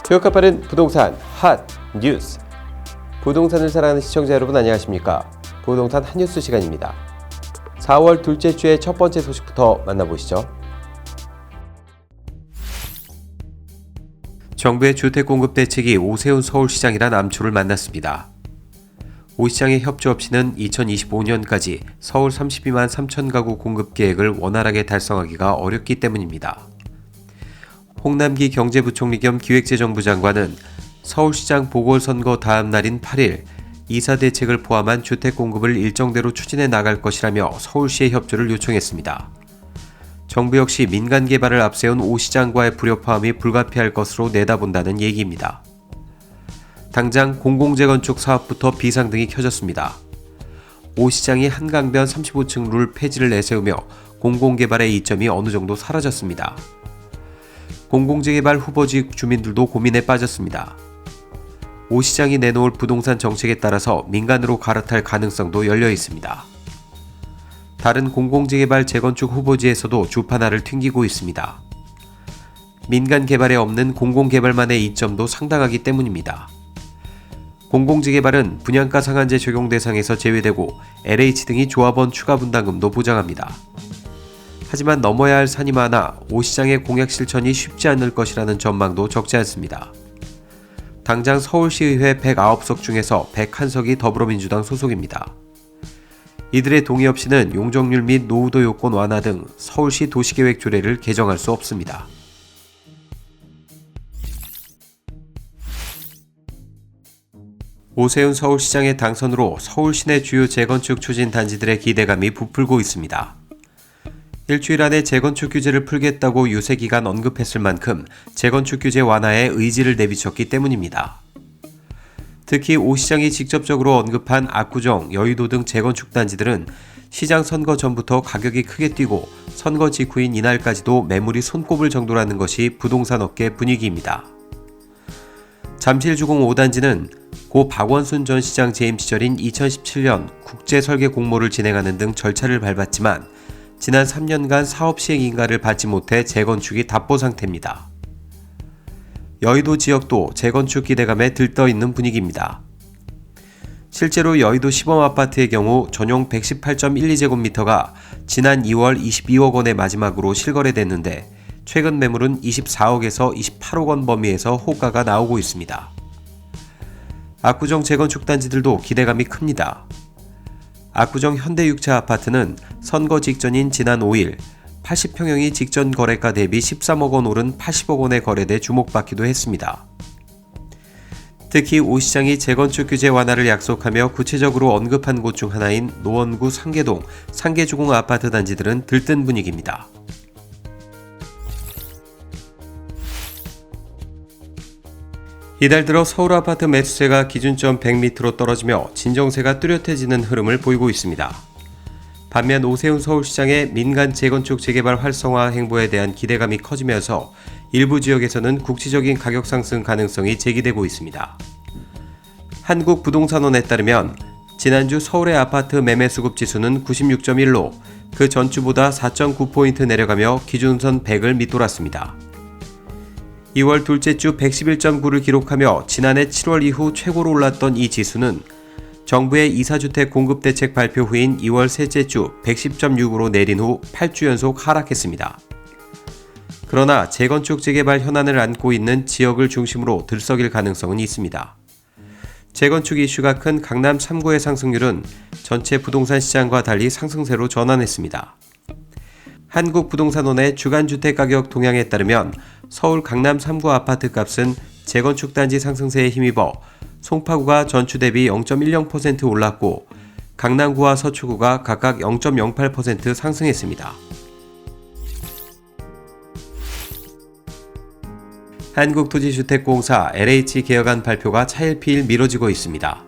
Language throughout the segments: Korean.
교육과 빠른 부동산 핫 뉴스. 부동산을 사랑하는 시청자 여러분 안녕하십니까? 부동산 핫뉴스 시간입니다. 4월 둘째 주의 첫 번째 소식부터 만나보시죠. 정부의 주택공급 대책이 오세훈 서울시장이란 암초를 만났습니다. 오 시장의 협조 없이는 2025년까지 서울 32만 3천 가구 공급 계획을 원활하게 달성하기가 어렵기 때문입니다. 홍남기 경제부총리 겸 기획재정부 장관은 서울시장 보궐선거 다음 날인 8일 이사 대책을 포함한 주택 공급을 일정대로 추진해 나갈 것이라며 서울시의 협조를 요청했습니다. 정부 역시 민간 개발을 앞세운 오 시장과의 불협화음이 불가피할 것으로 내다본다는 얘기입니다. 당장 공공재건축 사업부터 비상등이 켜졌습니다. 오 시장이 한강변 35층 룰 폐지를 내세우며 공공개발의 이점이 어느 정도 사라졌습니다. 공공재개발 후보지 주민들도 고민에 빠졌습니다. 오 시장이 내놓을 부동산 정책에 따라서 민간으로 갈아탈 가능성도 열려 있습니다. 다른 공공재개발 재건축 후보지에서도 주파나를 튕기고 있습니다. 민간 개발에 없는 공공개발만의 이점도 상당하기 때문입니다. 공공재개발은 분양가 상한제 적용 대상에서 제외되고 LH 등이 조합원 추가 분담금도 보장합니다. 하지만 넘어야 할 산이 많아 오 시장의 공약 실천이 쉽지 않을 것이라는 전망도 적지 않습니다. 당장 서울시의회 109석 중에서 101석이 더불어민주당 소속입니다. 이들의 동의 없이는 용적률 및 노후도 요건 완화 등 서울시 도시계획 조례를 개정할 수 없습니다. 오세훈 서울시장의 당선으로 서울 시내 주요 재건축 추진 단지들의 기대감이 부풀고 있습니다. 일주일 안에 재건축 규제를 풀겠다고 유세기간 언급했을 만큼 재건축 규제 완화에 의지를 내비쳤기 때문입니다. 특히 오 시장이 직접적으로 언급한 압구정, 여의도 등 재건축 단지들은 시장 선거 전부터 가격이 크게 뛰고 선거 직후인 이날까지도 매물이 손꼽을 정도라는 것이 부동산 업계 분위기입니다. 잠실주공 5단지는 고 박원순 전 시장 재임 시절인 2017년 국제설계 공모를 진행하는 등 절차를 밟았지만 지난 3년간 사업 시행 인가를 받지 못해 재건축이 답보 상태입니다. 여의도 지역도 재건축 기대감에 들떠있는 분위기입니다. 실제로 여의도 시범아파트의 경우 전용 118.12제곱미터가 지난 2월 22억 원에 마지막으로 실거래됐는데 최근 매물은 24억에서 28억 원 범위에서 호가가 나오고 있습니다. 압구정 재건축 단지들도 기대감이 큽니다. 압구정 현대육차 아파트는 선거 직전인 지난 5일 80평형이 직전 거래가 대비 13억 원 오른 80억 원에 거래돼 주목받기도 했습니다. 특히 오 시장이 재건축 규제 완화를 약속하며 구체적으로 언급한 곳 중 하나인 노원구 상계동, 상계주공 아파트 단지들은 들뜬 분위기입니다. 이달 들어 서울 아파트 매수세가 기준점 100m로 떨어지며 진정세가 뚜렷해지는 흐름을 보이고 있습니다. 반면 오세훈 서울시장의 민간 재건축 재개발 활성화 행보에 대한 기대감이 커지면서 일부 지역에서는 국지적인 가격 상승 가능성이 제기되고 있습니다. 한국부동산원에 따르면 지난주 서울의 아파트 매매 수급 지수는 96.1로 그 전주보다 4.9포인트 내려가며 기준선 100을 밑돌았습니다. 2월 둘째 주 111.9를 기록하며 지난해 7월 이후 최고로 올랐던 이 지수는 정부의 이사주택 공급대책 발표 후인 2월 셋째 주 110.6으로 내린 후 8주 연속 하락했습니다. 그러나 재건축 재개발 현안을 안고 있는 지역을 중심으로 들썩일 가능성은 있습니다. 재건축 이슈가 큰 강남 3구의 상승률은 전체 부동산 시장과 달리 상승세로 전환했습니다. 한국부동산원의 주간주택가격 동향에 따르면 서울 강남 3구 아파트 값은 재건축 단지 상승세에 힘입어 송파구가 전주 대비 0.10% 올랐고 강남구와 서초구가 각각 0.08% 상승했습니다. 한국토지주택공사 LH 개혁안 발표가 차일피일 미뤄지고 있습니다.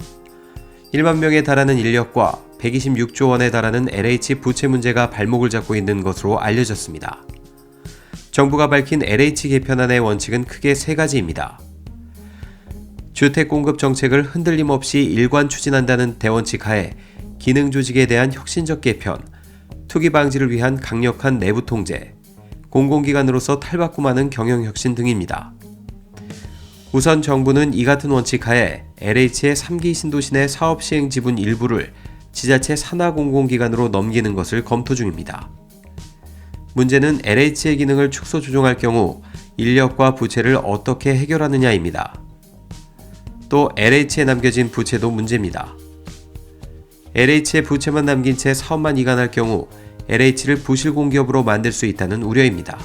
1만 명에 달하는 인력과 126조 원에 달하는 LH 부채 문제가 발목을 잡고 있는 것으로 알려졌습니다. 정부가 밝힌 LH 개편안의 원칙은 크게 세 가지입니다. 주택 공급 정책을 흔들림 없이 일관 추진한다는 대원칙 하에 기능 조직에 대한 혁신적 개편, 투기 방지를 위한 강력한 내부 통제, 공공기관으로서 탈바꿈하는 경영혁신 등입니다. 우선 정부는 이 같은 원칙 하에 LH의 3기 신도시 내 사업 시행 지분 일부를 지자체 산하공공기관으로 넘기는 것을 검토 중입니다. 문제는 LH의 기능을 축소 조정할 경우 인력과 부채를 어떻게 해결하느냐입니다. 또 LH에 남겨진 부채도 문제입니다. LH의 부채만 남긴 채 사업만 이관할 경우 LH를 부실 공기업으로 만들 수 있다는 우려입니다.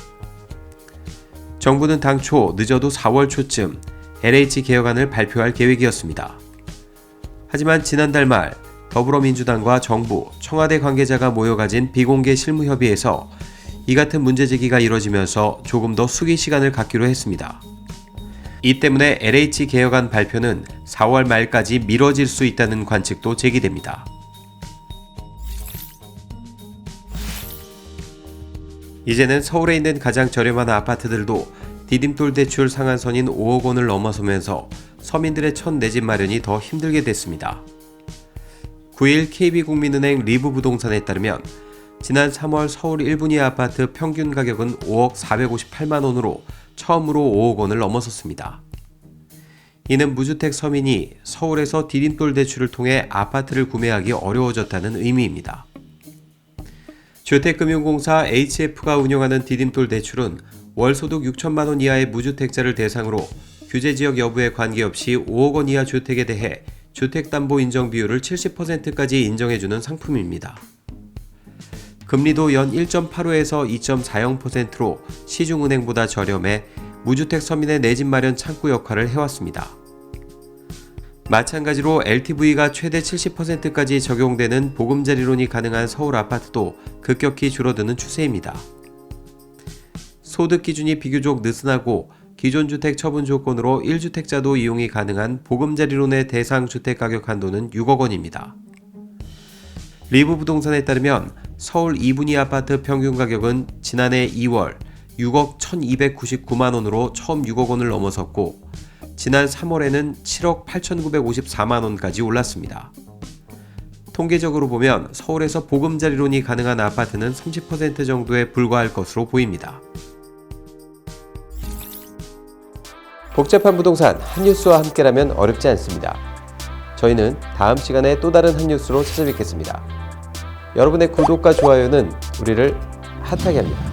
정부는 당초 늦어도 4월 초쯤 LH 개혁안을 발표할 계획이었습니다. 하지만 지난달 말 더불어민주당과 정부, 청와대 관계자가 모여 가진 비공개 실무협의에서 이 같은 문제 제기가 이뤄지면서 조금 더 숙의 시간을 갖기로 했습니다. 이 때문에 LH 개혁안 발표는 4월 말까지 미뤄질 수 있다는 관측도 제기됩니다. 이제는 서울에 있는 가장 저렴한 아파트들도 디딤돌 대출 상한선인 5억 원을 넘어서면서 서민들의 첫 내 집 마련이 더 힘들게 됐습니다. 9일 KB국민은행 리브부동산에 따르면 지난 3월 서울 1분위 아파트 평균 가격은 5억 458만 원으로 처음으로 5억 원을 넘어섰습니다. 이는 무주택 서민이 서울에서 디딤돌 대출을 통해 아파트를 구매하기 어려워졌다는 의미입니다. 주택금융공사 HF가 운영하는 디딤돌 대출은 월소득 6천만 원 이하의 무주택자를 대상으로 규제지역 여부에 관계없이 5억 원 이하 주택에 대해 주택담보 인정 비율을 70%까지 인정해주는 상품입니다. 금리도 연 1.85에서 2.40%로 시중은행보다 저렴해 무주택 서민의 내 집 마련 창구 역할을 해왔습니다. 마찬가지로 LTV가 최대 70%까지 적용되는 보금자리론이 가능한 서울 아파트도 급격히 줄어드는 추세입니다. 소득 기준이 비교적 느슨하고 기존 주택 처분 조건으로 1주택자도 이용이 가능한 보금자리론의 대상 주택 가격 한도는 6억 원입니다. 리브부동산에 따르면 서울 2분위 아파트 평균 가격은 지난해 2월 6억 1,299만 원으로 처음 6억 원을 넘어섰고 지난 3월에는 7억 8,954만 원까지 올랐습니다. 통계적으로 보면 서울에서 보금자리론이 가능한 아파트는 30% 정도에 불과할 것으로 보입니다. 복잡한 부동산 핫뉴스와 함께라면 어렵지 않습니다. 저희는 다음 시간에 또 다른 핫뉴스로 찾아뵙겠습니다. 여러분의 구독과 좋아요는 우리를 핫하게 합니다.